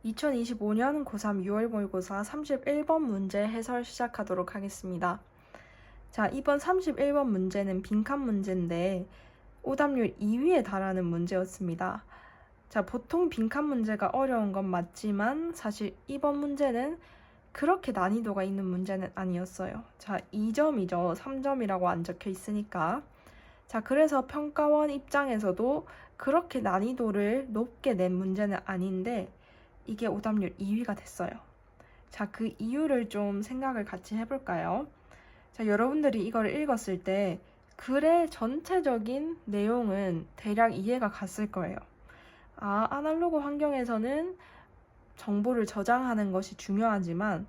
2025년 고3 6월 모의고사 31번 문제 해설 시작하도록 하겠습니다. 자, 이번 31번 문제는 빈칸 문제인데 오답률 2위에 달하는 문제였습니다. 자, 보통 빈칸 문제가 어려운 건 맞지만 사실 이번 문제는 그렇게 난이도가 있는 문제는 아니었어요. 자, 2점이죠. 3점이라고 안 적혀 있으니까. 자, 그래서 평가원 입장에서도 그렇게 난이도를 높게 낸 문제는 아닌데 이게 오답률 2위가 됐어요. 자, 그 이유를 좀 생각을 같이 해볼까요? 자, 여러분들이 이걸 읽었을 때 글의 전체적인 내용은 대략 이해가 갔을 거예요. 아, 아날로그 환경에서는 정보를 저장하는 것이 중요하지만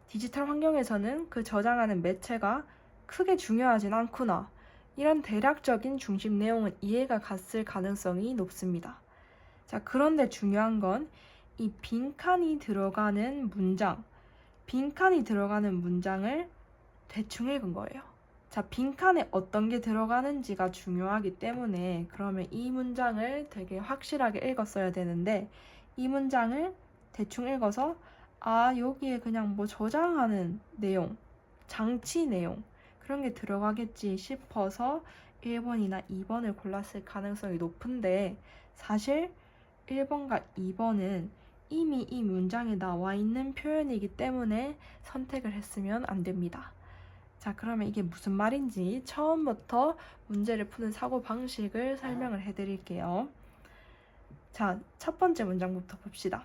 디지털 환경에서는 그 저장하는 매체가 크게 중요하진 않구나. 이런 대략적인 중심 내용은 이해가 갔을 가능성이 높습니다. 자, 그런데 중요한 건 이 빈칸이 들어가는 문장을 대충 읽은 거예요. 자, 빈칸에 어떤 게 들어가는지가 중요하기 때문에 그러면 이 문장을 되게 확실하게 읽었어야 되는데 이 문장을 대충 읽어서 아, 여기에 그냥 뭐 저장하는 내용, 장치 내용 그런 게 들어가겠지 싶어서 1번이나 2번을 골랐을 가능성이 높은데 사실 1번과 2번은 이미 이 문장에 나와 있는 표현이기 때문에 선택을 했으면 안 됩니다. 자, 그러면 이게 무슨 말인지 처음부터 문제를 푸는 사고 방식을 설명을 해드릴게요. 자, 첫 번째 문장부터 봅시다.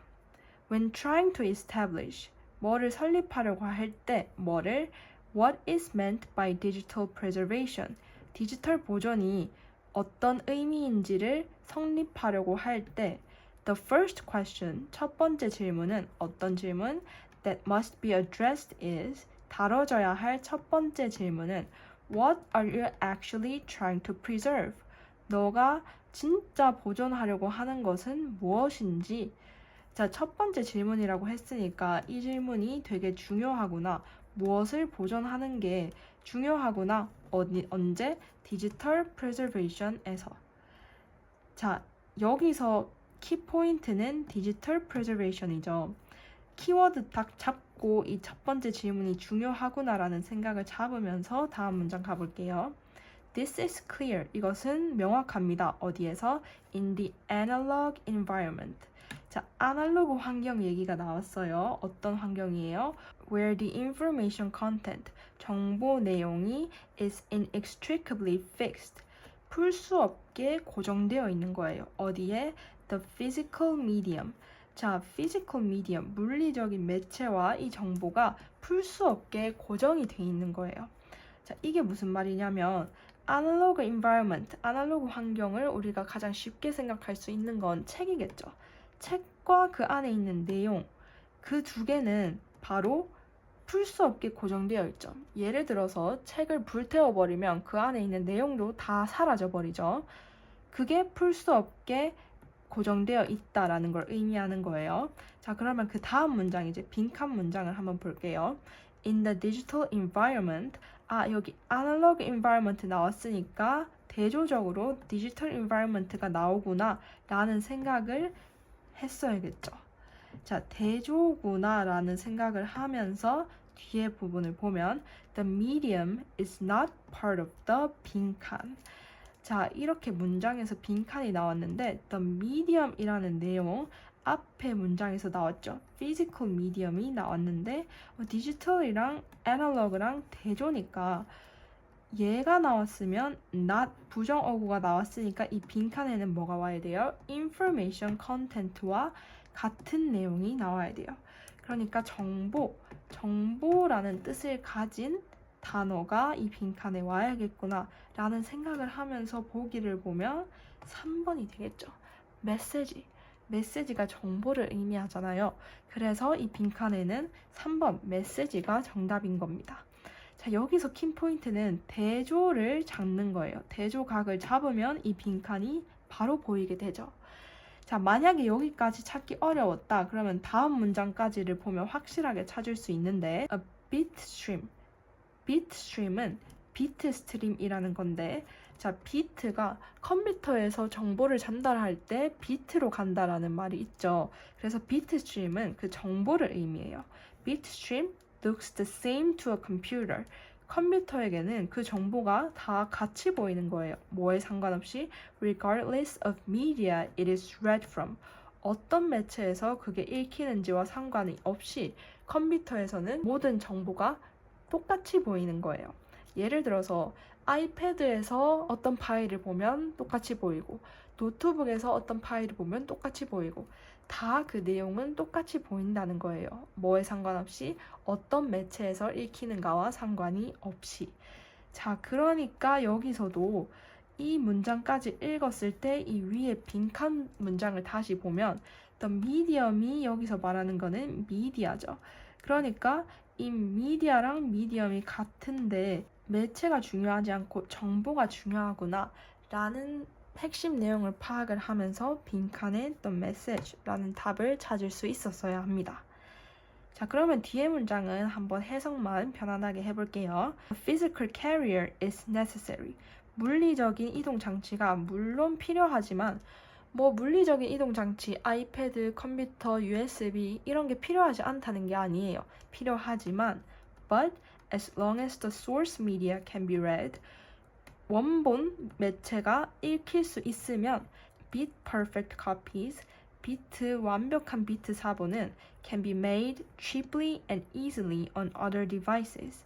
When trying to establish, 뭐를 설립하려고 할 때, What is meant by digital preservation? 디지털 보존이 어떤 의미인지를 성립하려고 할 때, The first question, 첫 번째 질문은 어떤 질문? That must be addressed is, 다뤄져야 할 첫 번째 질문은 What are you actually trying to preserve? 너가 진짜 보존하려고 하는 것은 무엇인지. 자, 첫 번째 질문이라고 했으니까 이 질문이 되게 중요하구나. 무엇을 보존하는 게 중요하구나. 언제? 디지털 프리저베이션에서. 자, 여기서 키포인트는 디지털 프리저베이션이죠. 키워드 딱 잡고 이 첫 번째 질문이 중요하구나라는 생각을 잡으면서 다음 문장 가볼게요. This is clear. 이것은 명확합니다. 어디에서? In the analog environment. 자, 아날로그 환경 얘기가 나왔어요. 어떤 환경이에요? Where the information content, 정보 내용이 is inextricably fixed. 풀 수 없게 고정되어 있는 거예요. 어디에? The physical medium. 자, physical medium, 물리적인 매체와 이 정보가 풀 수 없게 고정이 돼 있는 거예요. 자, 이게 무슨 말이냐면 아날로그 environment, 아날로그 환경을 우리가 가장 쉽게 생각할 수 있는 건 책이겠죠. 책과 그 안에 있는 내용, 그 두 개는 바로 풀 수 없게 고정되어 있죠. 예를 들어서 책을 불태워버리면 그 안에 있는 내용도 다 사라져버리죠. 그게 풀 수 없게 고정되어 있다라는 걸 의미하는 거예요. 자, 그러면 그 다음 문장, 이제 빈칸 문장을 한번 볼게요. In the digital environment, 여기 analog environment 나왔으니까 대조적으로 digital environment가 나오구나 라는 생각을 했어야겠죠. 자, 대조구나 라는 생각을 하면서 뒤에 부분을 보면 The medium is not part of the 빈칸. 자, 이렇게 문장에서 빈칸이 나왔는데 The medium 이라는 내용 앞에 문장에서 나왔죠. Physical medium이 나왔는데 디지털이랑 애널로그랑 대조니까 얘가 나왔으면 not 부정어구가 나왔으니까 이 빈칸에는 뭐가 와야 돼요? Information content와 같은 내용이 나와야 돼요. 그러니까 정보라는 뜻을 가진 단어가 이 빈칸에 와야겠구나 라는 생각을 하면서 보기를 보면 3번이 되겠죠. 메시지가 정보를 의미하잖아요. 그래서 이 빈칸에는 3번 메시지가 정답인 겁니다. 자, 여기서 킴포인트는 대조를 잡는 거예요. 대조각을 잡으면 이 빈칸이 바로 보이게 되죠. 자, 만약에 여기까지 찾기 어려웠다. 그러면 다음 문장까지를 보면 확실하게 찾을 수 있는데 A bitstream. bitstream은 비트 스트림이라는 건데 자, 비트가 컴퓨터에서 정보를 전달할 때 비트로 간다라는 말이 있죠. 그래서 비트 스트림은 그 정보를 의미해요. 비트 스트림 looks the same to a computer. 컴퓨터에게는 그 정보가 다 같이 보이는 거예요. 뭐에 상관없이 regardless of media it is read from. 어떤 매체에서 그게 읽히는지와 상관이 없이 컴퓨터에서는 모든 정보가 똑같이 보이는 거예요. 예를 들어서 아이패드에서 어떤 파일을 보면 똑같이 보이고 노트북에서 어떤 파일을 보면 똑같이 보이고 다 그 내용은 똑같이 보인다는 거예요. 뭐에 상관없이 어떤 매체에서 읽히는가와 상관이 없이. 자, 그러니까 여기서도 이 문장까지 읽었을 때 이 위에 빈칸 문장을 다시 보면 the medium이 여기서 말하는 거는 미디어죠. 그러니까 이 미디어랑 미디엄이 같은데 매체가 중요하지 않고 정보가 중요하구나 라는 핵심 내용을 파악을 하면서 빈칸에 the message라는 답을 찾을 수 있었어야 합니다. 자, 그러면 뒤에 문장은 한번 해석만 편안하게 해볼게요. A physical carrier is necessary. 물리적인 이동 장치가 물론 필요하지만 뭐 물리적인 이동 장치, 아이패드, 컴퓨터, USB 이런 게 필요하지 않다는 게 아니에요. 필요하지만 but as long as the source media can be read 원본 매체가 읽힐 수 있으면 bit perfect copies 비트 완벽한 비트 사본은 can be made cheaply and easily on other devices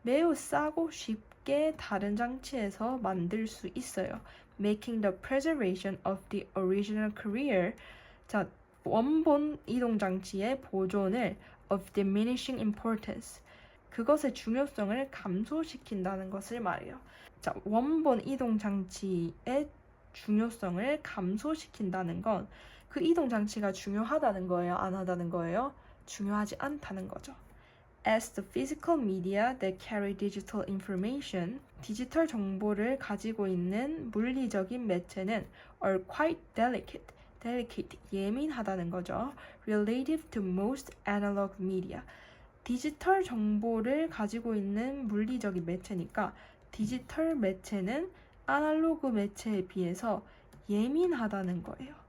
매우 싸고 쉽게 다른 장치에서 만들 수 있어요. Making the preservation of the original carrier 자, 원본 이동 장치의 보존을 of diminishing importance 그것의 중요성을 감소시킨다는 것을 말해요. 자, 원본 이동 장치의 중요성을 감소시킨다는 건 그 이동 장치가 중요하다는 거예요? 안 하다는 거예요? 중요하지 않다는 거죠. As the physical media that carry digital information, 디지털 정보를 가지고 있는 물리적인 매체는 are quite delicate, 예민하다는 거죠. Relative to most analog media. 디지털 정보를 가지고 있는 물리적인 매체니까 디지털 매체는 아날로그 매체에 비해서 예민하다는 거예요.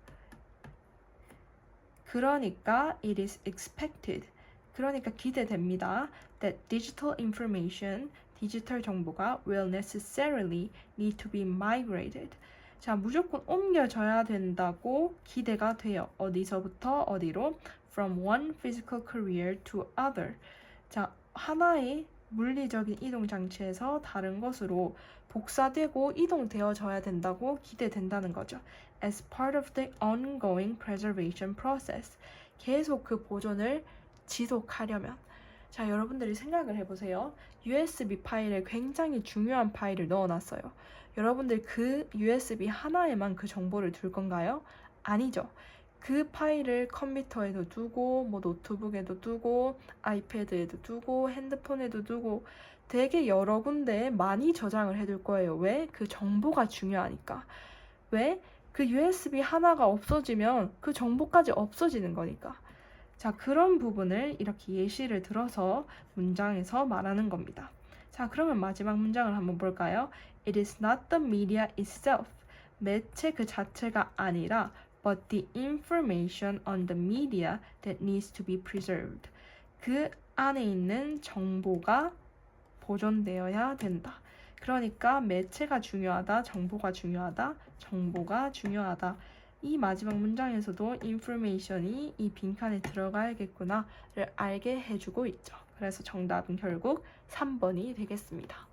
그러니까 it is expected. 그러니까 기대됩니다. That digital information, 디지털 정보가 will necessarily need to be migrated. 자, 무조건 옮겨져야 된다고 기대가 돼요. 어디서부터 어디로? From one physical carrier to other. 자, 하나의 물리적인 이동 장치에서 다른 것으로 복사되고 이동되어져야 된다고 기대된다는 거죠. As part of the ongoing preservation process. 계속 그 보존을 지속하려면. 자, 여러분들이 생각을 해보세요. USB 파일에 굉장히 중요한 파일을 넣어놨어요. 여러분들 그 USB 하나에만 그 정보를 둘 건가요? 아니죠. 그 파일을 컴퓨터에도 두고 뭐 노트북에도 두고 아이패드에도 두고 핸드폰에도 두고 되게 여러 군데에 많이 저장을 해둘 거예요. 왜? 그 정보가 중요하니까. 왜? 그 USB 하나가 없어지면 그 정보까지 없어지는 거니까. 자, 그런 부분을 이렇게 예시를 들어서 문장에서 말하는 겁니다. 자, 그러면 마지막 문장을 한번 볼까요? It is not the media itself. 매체 그 자체가 아니라 but the information on the media that needs to be preserved. 그 안에 있는 정보가 보존되어야 된다. 그러니까 매체가 중요하다, 정보가 중요하다, 정보가 중요하다. 이 마지막 문장에서도 information이 이 빈칸에 들어가야겠구나를 알게 해주고 있죠. 그래서 정답은 결국 3번이 되겠습니다.